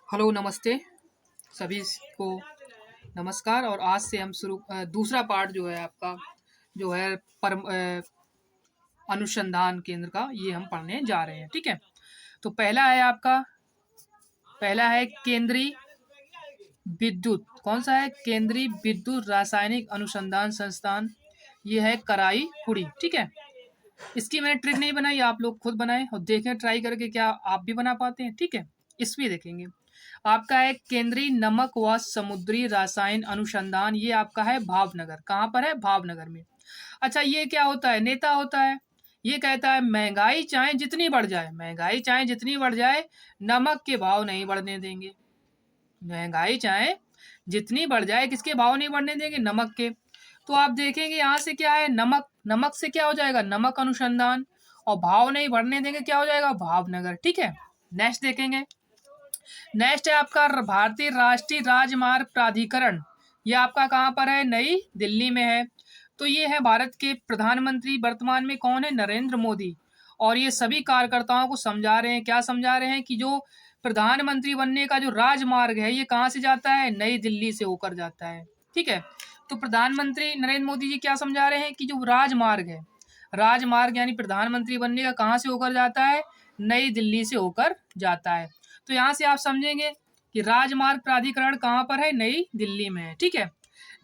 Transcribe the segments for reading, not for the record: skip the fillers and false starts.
Hello नमस्ते सभी को नमस्कार। और आज से हम दूसरा पार्ट जो है आपका जो है अनुसंधान केंद्र का ये हम पढ़ने जा रहे हैं। ठीक है, तो पहला है केंद्रीय विद्युत। कौन सा है? केंद्रीय विद्युत रासायनिक अनुसंधान संस्थान। ये है कराईकुड़ी। ठीक है, इसकी मैंने ट्रिक नहीं बनाई, आप लोग खुद बनाएं और देखें ट्राई करके क्या आप भी बना पाते हैं। ठीक है, इसमें देखेंगे आपका है केंद्रीय नमक व समुद्री रसायन अनुसंधान। ये आपका है भावनगर। कहाँ पर है? भावनगर में। अच्छा, ये क्या होता है? नेता होता है। ये कहता है महंगाई चाहे जितनी बढ़ जाए, महंगाई चाहे जितनी बढ़ जाए, नमक के भाव नहीं बढ़ने देंगे। महंगाई चाहे जितनी बढ़ जाए, किसके भाव नहीं बढ़ने देंगे? नमक के। तो आप देखेंगे यहाँ से क्या है, नमक, नमक से क्या हो जाएगा? नमक अनुसंधान। और भाव नहीं बढ़ने देंगे, क्या हो जाएगा? भावनगर। ठीक है, नेक्स्ट देखेंगे। नेक्स्ट है आपका भारतीय राष्ट्रीय राजमार्ग प्राधिकरण। ये आपका कहाँ पर है? नई दिल्ली में है। तो ये है भारत के प्रधानमंत्री वर्तमान में कौन है? नरेंद्र मोदी। और ये सभी कार्यकर्ताओं को समझा रहे हैं, क्या समझा रहे हैं कि जो प्रधानमंत्री बनने का जो राजमार्ग है ये कहाँ से जाता है? नई दिल्ली से होकर जाता है। ठीक है, तो प्रधानमंत्री नरेंद्र मोदी जी क्या समझा रहे हैं कि जो राजमार्ग है, राजमार्ग यानी प्रधानमंत्री बनने का कहाँ से होकर जाता है? नई दिल्ली से होकर जाता है। तो यहाँ से आप समझेंगे कि राजमार्ग प्राधिकरण कहाँ पर है? नई दिल्ली में है। ठीक है,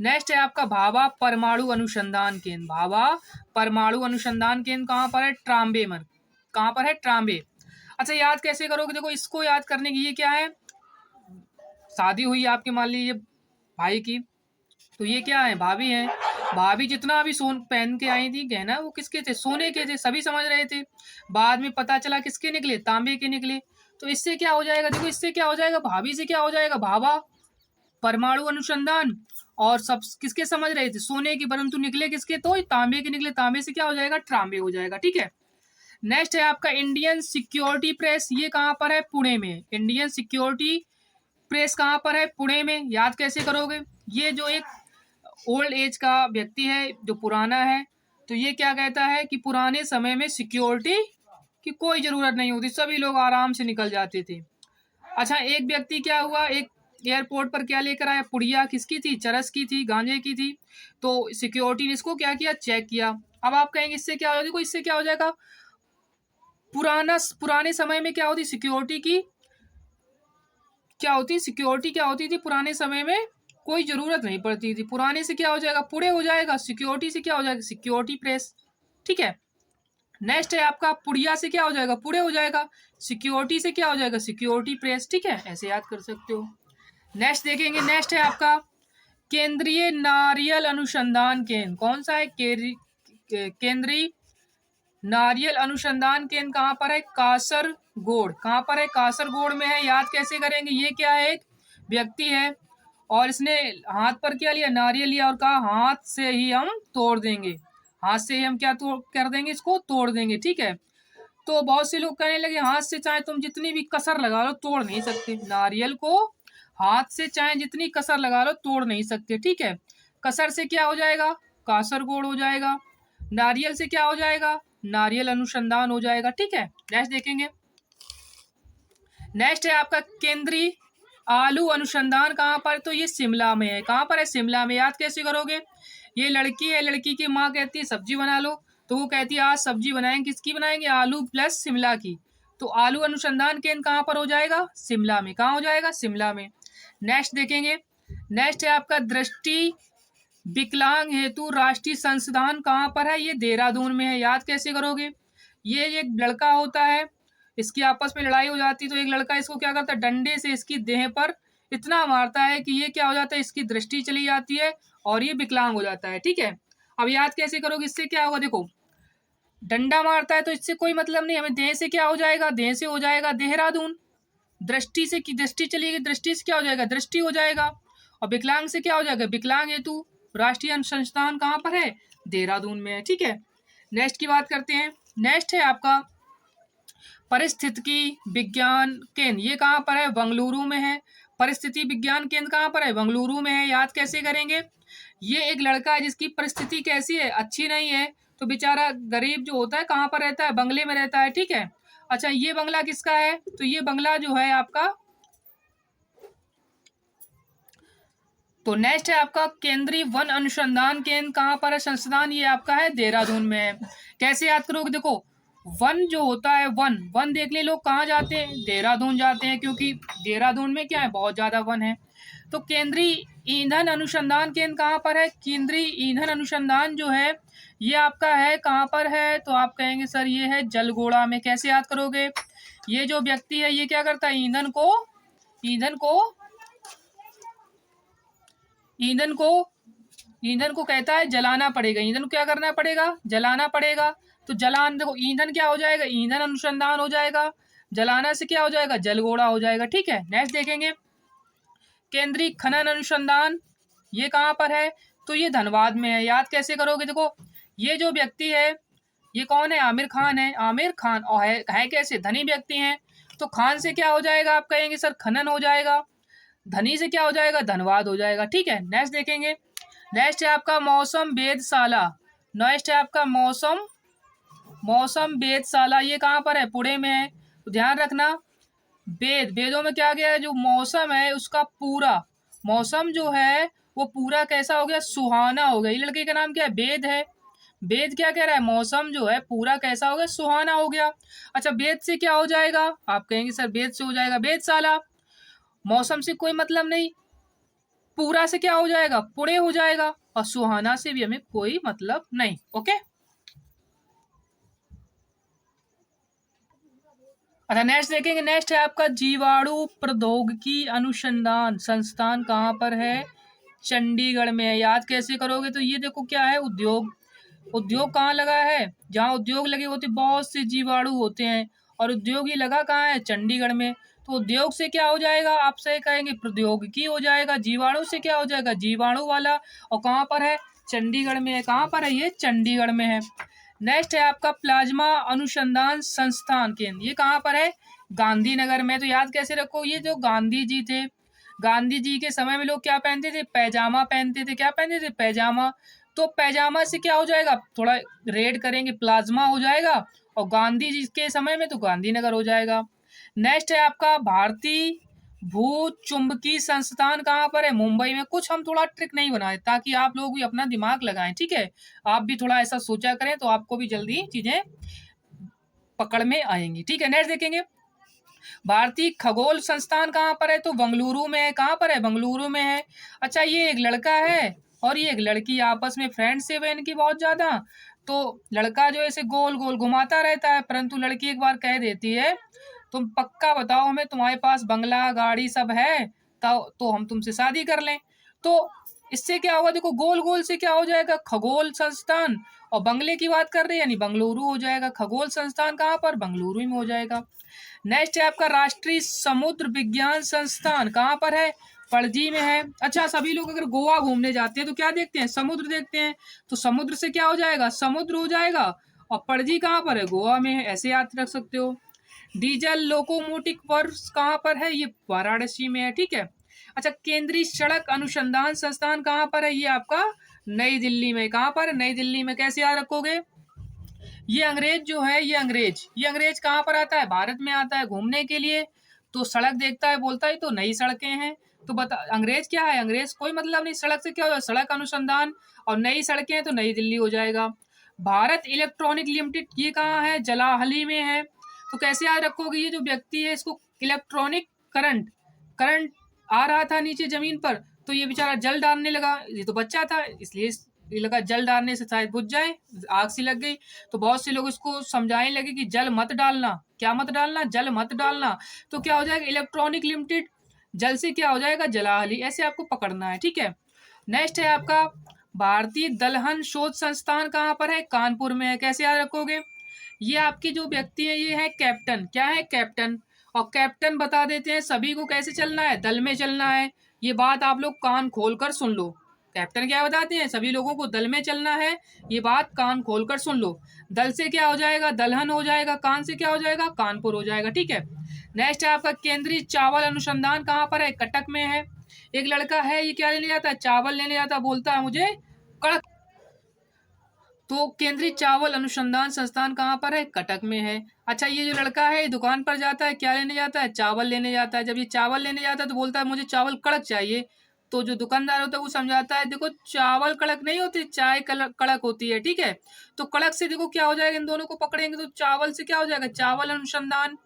नेक्स्ट है आपका भाभा परमाणु अनुसंधान केंद्र। भाभा परमाणु अनुसंधान केंद्र कहाँ पर है? ट्राम्बे में। कहाँ पर है? ट्राम्बे। अच्छा, याद कैसे करोगे? देखो, इसको याद करने की, ये क्या है, शादी हुई आपके मान लीजिए भाई की, तो ये क्या है? भाभी है। भाभी जितना भी सोन पहन के आई थी गहना, वो किसके थे? सोने के थे। सभी समझ रहे थे। बाद में पता चला किसके निकले? तांबे के निकले। तो इससे क्या हो जाएगा? देखो, इससे क्या हो जाएगा? भाभी से क्या हो जाएगा? भाभा परमाणु अनुसंधान। और सब किसके समझ रहे थे? सोने की, परंतु निकले किसके? तो तांबे के निकले। तांबे से क्या हो जाएगा? ट्रांबे हो जाएगा। ठीक है, नेक्स्ट है आपका इंडियन सिक्योरिटी प्रेस। ये कहाँ पर है? पुणे में। इंडियन सिक्योरिटी प्रेस कहाँ पर है? पुणे में। याद कैसे करोगे? ये जो एक ओल्ड एज का व्यक्ति है, जो पुराना है, तो ये क्या कहता है कि पुराने समय में सिक्योरिटी की कोई जरूरत नहीं होती, सभी लोग आराम से निकल जाते थे। अच्छा, एक व्यक्ति क्या हुआ, एक एयरपोर्ट पर क्या लेकर आया? पुड़िया। किसकी थी? चरस की थी, गांजे की थी। तो सिक्योरिटी ने इसको क्या किया? चेक किया। अब आप कहेंगे इससे क्या हो जाएगा? देखो, इससे क्या हो जाएगा, पुराने समय में क्या होती? सिक्योरिटी की क्या होती? सिक्योरिटी क्या होती थी पुराने समय में? कोई जरूरत नहीं पड़ती थी। पुराने से क्या हो जाएगा? पुणे हो जाएगा। सिक्योरिटी से क्या हो जाएगा? Security press. ठीक है, नेक्स्ट है आपका पुड़िया से क्या हो जाएगा? पुणे हो जाएगा। सिक्योरिटी से क्या हो जाएगा? Security press. ठीक है, ऐसे याद कर सकते हो। नेक्स्ट देखेंगे। नेक्स्ट है आपका केंद्रीय नारियल अनुसंधान केंद्र। कौन सा है? केंद्रीय नारियल अनुसंधान केंद्र कहाँ पर है? कासरगोड। कहाँ पर है? कासरगोड में है। याद कैसे करेंगे? ये क्या है? एक व्यक्ति है और इसने हाथ पर क्या लिया? नारियल लिया और कहा हाथ से ही हम तोड़ देंगे। हाथ से ही हम क्या तोड़ कर देंगे? इसको तोड़ देंगे। ठीक है, तो बहुत से लोग कहने लगे हाथ से चाहे तुम जितनी भी कसर लगा लो तोड़ नहीं सकते। नारियल को हाथ से चाहे जितनी कसर लगा लो तोड़ नहीं सकते। ठीक है, कसर से क्या हो जाएगा? कासरगोड हो जाएगा। नारियल से क्या हो जाएगा? नारियल अनुसंधान हो जाएगा। ठीक है, नेक्स्ट देखेंगे। नेक्स्ट है आपका केंद्रीय आलू अनुसंधान। कहाँ पर? तो ये शिमला में है। कहाँ पर है? शिमला में। याद कैसे करोगे? ये लड़की है, लड़की की माँ कहती है सब्जी बना लो, तो वो कहती है आज सब्जी बनाएंगे। किसकी बनाएंगे? आलू प्लस शिमला की। तो आलू अनुसंधान केंद्र कहाँ पर हो जाएगा? शिमला में। कहाँ हो जाएगा? शिमला में। नेक्स्ट देखेंगे। नेक्स्ट है आपका दृष्टि विकलांग हेतु राष्ट्रीय संस्थान। कहाँ पर है? ये देहरादून में है। याद कैसे करोगे? ये एक लड़का होता है, इसकी आपस में लड़ाई हो जाती है, तो एक लड़का इसको क्या करता है? डंडे से इसकी देह पर इतना मारता है कि ये क्या हो जाता है? इसकी दृष्टि चली जाती है और ये विकलांग हो जाता है। ठीक है, अब याद कैसे करोगे? इससे क्या होगा? देखो, डंडा मारता है तो इससे कोई मतलब नहीं, हमें देह से क्या हो जाएगा? देह से हो जाएगा देहरादून। दृष्टि से की दृष्टि चलेगी, दृष्टि से क्या हो जाएगा? दृष्टि हो जाएगा। और विकलांग से क्या हो जाएगा? विकलांग हेतु राष्ट्रीय अनुसंधान कहाँ पर है? देहरादून में है। ठीक है, नेक्स्ट की बात करते हैं। नेक्स्ट है आपका परिस्थितिकी विज्ञान केंद्र। ये कहाँ पर है? बंगलुरु में है। परिस्थिति विज्ञान केंद्र कहाँ पर है? बंगलुरु में है। याद कैसे करेंगे? ये एक लड़का है जिसकी परिस्थिति कैसी है? अच्छी नहीं है, तो बेचारा गरीब जो होता है कहाँ पर रहता है? बंगले में रहता है। ठीक है, अच्छा, ये बंगला किसका है? तो ये बंगला जो है आपका तो नेक्स्ट है आपका केंद्रीय वन अनुसंधान केंद्र कहाँ पर है संस्थान, ये आपका है देहरादून में है। कैसे याद करोगे, देखो वन जो होता है, वन वन देखने लोग कहाँ जाते हैं, देहरादून जाते हैं, क्योंकि देहरादून में क्या है, बहुत ज़्यादा वन है। तो केंद्रीय ईंधन अनुसंधान केंद्र कहाँ पर है, केंद्रीय ईंधन अनुसंधान जो है ये आपका है कहाँ पर है, तो आप कहेंगे सर ये है जलगोड़ा में। कैसे याद करोगे, ये जो व्यक्ति है ये क्या करता है, ईंधन को ईंधन को ईंधन को ईंधन को कहता है जलाना पड़ेगा, ईंधन को क्या करना पड़ेगा, जलाना पड़ेगा। तो जलान, देखो ईंधन क्या हो जाएगा, ईंधन अनुसंधान हो जाएगा, जलाना से क्या हो जाएगा, जलगोड़ा हो जाएगा। ठीक है, नेक्स्ट देखेंगे केंद्रीय खनन अनुसंधान, ये कहाँ पर है, तो ये धनबाद में है। याद कैसे करोगे, देखो ये जो व्यक्ति है ये कौन है, आमिर खान है। आमिर खान और है कैसे, धनी व्यक्ति हैं, तो खान से क्या हो जाएगा, आप कहेंगे सर खनन हो जाएगा, धनी से क्या हो जाएगा, धनबाद हो जाएगा। ठीक है, नेक्स्ट देखेंगे, नेक्स्ट है आपका मौसम वेधशाला। नेक्स्ट है आपका मौसम वेधशाला, ये कहाँ पर है, पुणे में है। तो ध्यान रखना, वेदों में क्या गया है, जो मौसम है उसका पूरा मौसम जो है वो पूरा कैसा हो गया, सुहाना हो गया। ये लड़के का नाम क्या है, वेद है। वेद क्या कह रहा है, मौसम जो है पूरा कैसा हो गया, सुहाना हो गया। अच्छा, वेद से क्या हो जाएगा, आप कहेंगे सर वेद से हो जाएगा वेधशाला। मौसम से कोई मतलब नहीं, पूरा से क्या हो जाएगा, पुणे हो जाएगा, और सुहाना से भी हमें कोई मतलब नहीं। ओके, अच्छा नेक्स्ट देखेंगे, नेक्स्ट है आपका जीवाणु प्रौद्योगिकी अनुसंधान संस्थान कहाँ पर है, चंडीगढ़ में है। याद कैसे करोगे, तो ये देखो क्या है, उद्योग कहाँ लगा है, जहाँ उद्योग लगे होते बहुत से जीवाणु होते हैं, और उद्योग ही लगा कहाँ है, चंडीगढ़ में। तो उद्योग से क्या हो जाएगा, आपसे कहेंगे प्रौद्योगिकी हो जाएगा, जीवाणु से क्या हो जाएगा, जीवाणु वाला, और कहाँ पर है, चंडीगढ़ में है। कहाँ पर है, ये चंडीगढ़ में है। नेक्स्ट है आपका प्लाज्मा अनुसंधान संस्थान केंद्र, ये कहाँ पर है, गांधीनगर में। तो याद कैसे रखो, ये जो गांधी जी थे, गांधी जी के समय में लोग क्या पहनते थे, पैजामा पहनते थे। क्या पहनते थे, पैजामा। तो पैजामा से क्या हो जाएगा, थोड़ा रेड करेंगे, प्लाज्मा हो जाएगा, और गांधी जी के समय में तो गांधीनगर हो जाएगा। नेक्स्ट है आपका भारतीय भू चुंबकीय संस्थान कहाँ पर है, मुंबई में। कुछ हम थोड़ा ट्रिक नहीं बनाए ताकि आप लोग भी अपना दिमाग लगाएं, ठीक है, आप भी थोड़ा ऐसा सोचा करें तो आपको भी जल्दी चीजें पकड़ में आएंगी। ठीक है, नेक्स्ट देखेंगे भारतीय खगोल संस्थान कहाँ पर है, तो बेंगलुरु में है। कहाँ पर है, बेंगलुरु में है। अच्छा, ये एक लड़का है और ये एक लड़की, आपस में फ्रेंडशिप है इनकी बहुत ज्यादा। तो लड़का जो है इसे गोल गोल घुमाता रहता है, परंतु लड़की एक बार कह देती है, तुम पक्का बताओ हमें, तुम्हारे पास बंगला गाड़ी सब है तो हम तुमसे शादी कर लें। तो इससे क्या होगा, देखो गोल गोल से क्या हो जाएगा, खगोल संस्थान, और बंगले की बात कर रहे हैं यानी बेंगलुरु हो जाएगा। खगोल संस्थान कहाँ पर, बेंगलुरु में हो जाएगा। नेक्स्ट है आपका राष्ट्रीय समुद्र विज्ञान संस्थान कहाँ पर है, पणजी में है। अच्छा, सभी लोग अगर गोवा घूमने जाते हैं तो क्या देखते हैं, समुद्र देखते हैं, तो समुद्र से क्या हो जाएगा, समुद्र हो जाएगा, और पणजी कहाँ पर है, गोवा में है। ऐसे याद रख सकते हो। डीजल लोकोमोटिव वर्क्स कहाँ पर है, ये वाराणसी में है। ठीक है, अच्छा केंद्रीय सड़क अनुसंधान संस्थान कहाँ पर है, ये आपका नई दिल्ली में। कहाँ पर, नई दिल्ली में। कैसे याद रखोगे, ये अंग्रेज जो है, ये अंग्रेज कहाँ पर आता है, भारत में आता है घूमने के लिए। तो सड़क देखता है, बोलता है तो नई सड़कें हैं। तो बता अंग्रेज क्या है, अंग्रेज कोई मतलब नहीं, सड़क से क्या हो, सड़क अनुसंधान, और नई सड़कें हैं तो नई दिल्ली हो जाएगा। भारत इलेक्ट्रॉनिक लिमिटेड, ये कहाँ है, जलाहली में है। तो कैसे याद रखोगे, ये जो व्यक्ति है इसको इलेक्ट्रॉनिक करंट आ रहा था नीचे जमीन पर, तो ये बेचारा जल डालने लगा, ये तो बच्चा था इसलिए ये लगा जल डालने से शायद बुझ जाए, आग सी लग गई। तो बहुत से लोग इसको समझाने लगे कि जल मत डालना, क्या मत डालना, जल मत डालना। तो क्या हो जाएगा, इलेक्ट्रॉनिक लिमिटेड, जल से क्या हो जाएगा, जलाहली। ऐसे आपको पकड़ना है। ठीक है, नेक्स्ट है आपका भारतीय दलहन शोध संस्थान कहाँ पर है, कानपुर में है। कैसे याद रखोगे, ये आपके जो व्यक्ति है ये है कैप्टन, क्या है, कैप्टन। और कैप्टन बता देते हैं सभी को कैसे चलना है, दल में चलना है। ये बात आप लोग कान खोलकर सुन लो, कैप्टन क्या बताते हैं, सभी लोगों को दल में चलना है, ये बात कान खोलकर सुन लो। दल से क्या हो जाएगा, दलहन हो जाएगा, कान से क्या हो जाएगा, कानपुर हो जाएगा। ठीक है, नेक्स्ट है आपका केंद्रीय चावल अनुसंधान कहाँ पर है, कटक में है। एक लड़का है, ये क्या लेने जाता है, चावल लेने जाता है, बोलता है मुझे कड़क। तो केंद्रीय चावल अनुसंधान संस्थान कहाँ पर है, कटक में है। अच्छा, ये जो लड़का है दुकान पर जाता है, क्या लेने जाता है, चावल लेने जाता है। जब ये चावल लेने जाता है तो बोलता है मुझे चावल कड़क चाहिए, तो जो दुकानदार होता है वो समझाता है देखो चावल कड़क नहीं होते, चाय कड़क होती है, ठीक है। तो कड़क से देखो क्या हो जाएगा, इन दोनों को पकड़ेंगे तो चावल से क्या हो जाएगा, चावल अनुसंधान,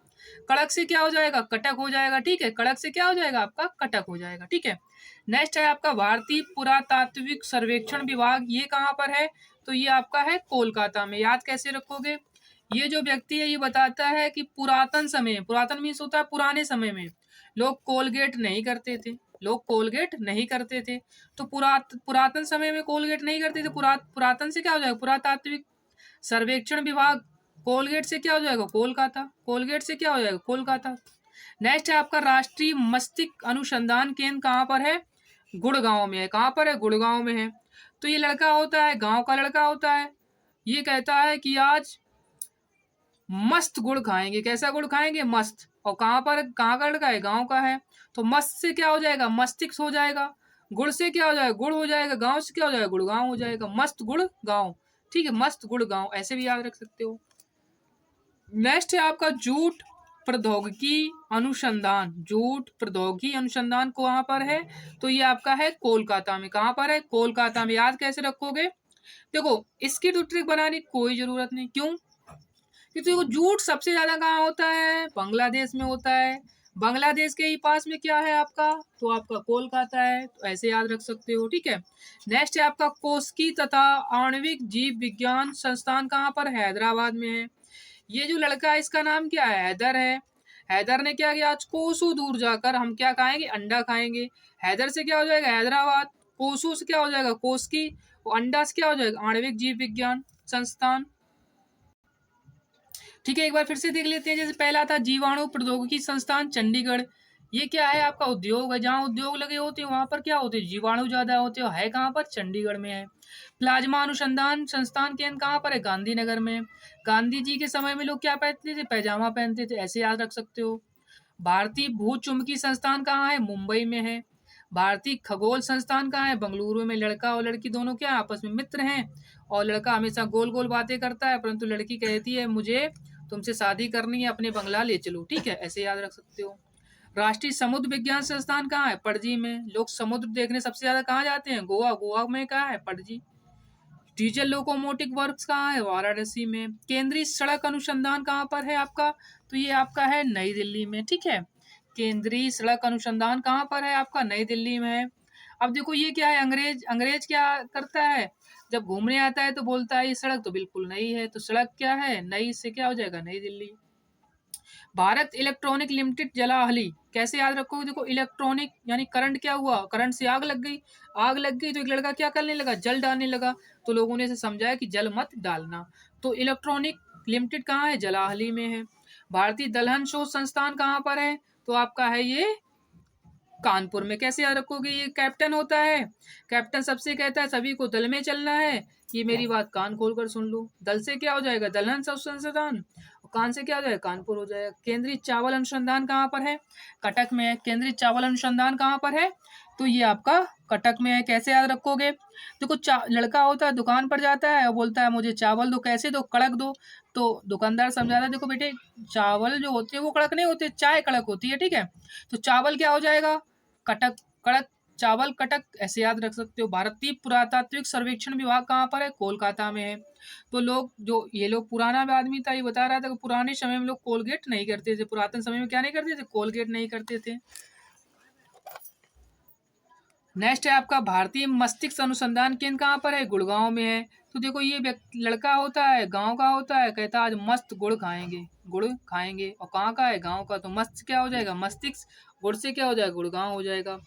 कड़क से क्या हो जाएगा, कटक हो जाएगा, ठीक है। कड़क से क्या हो जाएगा आपका, कटक हो जाएगा, ठीक है। नेक्स्ट है आपका भारतीय पुरातात्विक सर्वेक्षण विभाग, ये कहाँ पर है, तो ये आपका है कोलकाता में। याद कैसे रखोगे, ये जो व्यक्ति है ये बताता है कि पुरातन समय, पुरातन मीन्स होता है पुराने समय में लोग कोलगेट नहीं करते थे, लोग कोलगेट नहीं करते थे। तो पुरातन समय में कोलगेट नहीं करते थे, पुरातन से क्या हो जाएगा, पुरातात्विक सर्वेक्षण विभाग, कोलगेट से क्या हो जाएगा, कोलकाता, कोलगेट से क्या हो जाएगा, कोलकाता। नेक्स्ट है आपका राष्ट्रीय मस्तिष्क अनुसंधान केंद्र कहाँ पर है, गुड़गांव में है। कहाँ पर है, गुड़गांव में है। तो ये लड़का होता है, गांव का लड़का होता है, ये कहता है कि आज मस्त गुड़ खाएंगे। कैसा गुड़ खाएंगे, मस्त। और कहाँ पर, कहाँ का लड़का है, गांव का है। तो मस्त से क्या हो जाएगा, मस्तिष्क हो जाएगा। गुड़ से क्या हो जाएगा, गुड़ हो जाएगा। गांव से क्या हो जाएगा, गुड़गांव हो जाएगा। मस्त गुड़ गांव, ठीक है, मस्त गुड़ गांव, ऐसे भी याद रख सकते हो। नेक्स्ट है आपका जूट प्रौद्योगिकी अनुसंधान, जूट प्रौद्योगिकी अनुसंधान कहाँ पर है, तो ये आपका है कोलकाता में। कहाँ पर है, कोलकाता में। याद कैसे रखोगे, देखो इसकी तो ट्रिक बनाने की कोई जरूरत नहीं, क्यों, क्योंकि देखो जूट सबसे ज्यादा कहाँ होता है, बांग्लादेश में होता है। बांग्लादेश के ही पास में क्या है आपका, तो आपका कोलकाता है, तो ऐसे याद रख सकते हो, ठीक है। नेक्स्ट है आपका कोस्की तथा आणविक जीव विज्ञान संस्थान कहाँ पर है, हैदराबाद में है। ये जो लड़का है इसका नाम क्या है, हैदर है। हैदर ने क्या किया, आज कोसों दूर जाकर हम क्या खाएंगे, अंडा खाएंगे। हैदर से क्या हो जाएगा, हैदराबाद। कोसों से क्या हो जाएगा, कोस्की। और अंडा से क्या हो जाएगा, आणविक जीव विज्ञान संस्थान, ठीक है। एक बार फिर से देख लेते हैं। जैसे पहला था जीवाणु प्रौद्योगिकी संस्थान चंडीगढ़, ये क्या है आपका उद्योग है, जहाँ उद्योग लगे होते हैं वहां पर क्या होते हैं, जीवाणु ज्यादा होते हैं। है कहाँ पर, चंडीगढ़ में है। प्लाज्मा अनुसंधान संस्थान केंद्र कहाँ पर है, गांधीनगर में। गांधी जी के समय में लोग क्या पहनते थे, पैजामा पहनते थे, ऐसे याद रख सकते हो। भारतीय भूचुंबकीय संस्थान कहाँ है, मुंबई में है। भारतीय खगोल संस्थान कहाँ है, बंगलुरु में। लड़का और लड़की दोनों क्या आपस में मित्र हैं, और लड़का हमेशा गोल गोल बातें करता है, परंतु लड़की कहती है मुझे तुमसे शादी करनी है, अपने बंगला ले चलो, ठीक है, ऐसे याद रख सकते हो। राष्ट्रीय समुद्र विज्ञान संस्थान कहाँ है, पणजी में। लोग समुद्र देखने सबसे ज्यादा कहाँ जाते हैं, गोवा। गोवा में कहाँ है, पणजी। डीजल लोकोमोटिव वर्क्स कहाँ है, वाराणसी में। केंद्रीय सड़क अनुसंधान कहाँ पर है आपका, तो ये आपका है नई दिल्ली में, ठीक है। केंद्रीय सड़क अनुसंधान कहाँ पर है आपका, नई दिल्ली में है। अब देखो ये क्या है, अंग्रेज, अंग्रेज क्या करता है, जब घूमने आता है तो बोलता है ये सड़क तो बिल्कुल नई है, तो सड़क क्या है, नई से क्या हो जाएगा, नई दिल्ली। भारत इलेक्ट्रॉनिक लिमिटेड जलाहली, कैसे याद रखोगे, देखो इलेक्ट्रॉनिक यानी करंट, क्या हुआ, करंट से आग लग गई। आग लग गई तो एक लड़का क्या करने लगा, जल डालने लगा। तो लोगों ने इसे समझाया कि जल मत डालना। तो इलेक्ट्रॉनिक लिमिटेड कहाँ है, जलाहली में है। भारतीय दलहन शोध संस्थान कहाँ पर है, तो आपका है ये कानपुर में। कैसे याद रखोगे, ये कैप्टन होता है, कैप्टन सबसे कहता है सभी को दल में चलना है। ये मेरी बात कान खोलकर सुन लो, दल से क्या हो जाएगा, दलहन संस्थान, और कान से क्या हो जाएगा, कानपुर हो जाएगा। केंद्रीय चावल अनुसंधान कहाँ पर है, कटक में है। केंद्रीय चावल अनुसंधान कहाँ पर है, तो ये आपका कटक में है। कैसे याद रखोगे, देखो लड़का होता है, दुकान पर जाता है और बोलता है मुझे चावल दो, कैसे दो, कड़क दो। तो दुकानदार समझाता है देखो बेटे चावल जो होते हैं वो कड़क नहीं होते, चाय कड़क होती है, ठीक है। तो चावल क्या हो जाएगा, कटक, कड़क, चावल कटक, ऐसे याद रख सकते हो। भारतीय पुरातात्विक सर्वेक्षण विभाग कहाँ पर है, कोलकाता में है। तो लोग जो ये लोग पुराना आदमी था, ये बता रहा था कि पुराने समय में लोग कोलगेट नहीं करते थे, पुरातन समय में क्या नहीं करते थे, कोलगेट नहीं करते थे। नेक्स्ट है आपका भारतीय मस्तिष्क अनुसंधान केंद्र कहाँ पर है, गुड़गांव में है। तो देखो ये लड़का होता है, गांव का होता है, कहता है आज मस्त गुड़ खाएंगे, गुड़ खाएंगे। और कहाँ का है, गांव का। तो मस्त क्या हो जाएगा, मस्तिष्क, गुड़ से क्या हो जाएगा, गुड़गांव हो जाएगा।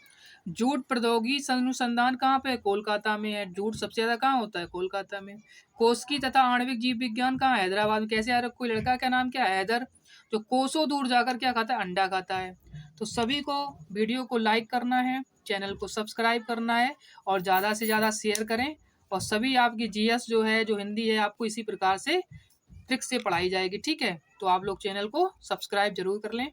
जूट प्रौद्योगिकी अनुसंधान कहाँ पे है, कोलकाता में है। जूट सबसे ज्यादा कहाँ होता है, कोलकाता में। कोस्की तथा आणविक जीव विज्ञान कहाँ है, हैदराबाद में। कैसे यार, कोई लड़का का नाम क्या है, हैदर, जो कोसों दूर जाकर क्या खाता है, अंडा खाता है। तो सभी को वीडियो को लाइक करना है, चैनल को सब्सक्राइब करना है, और ज़्यादा से ज़्यादा शेयर करें। और सभी आपकी जीएस जो है, जो हिंदी है, आपको इसी प्रकार से ट्रिक से पढ़ाई जाएगी, ठीक है। तो आप लोग चैनल को सब्सक्राइब जरूर कर लें।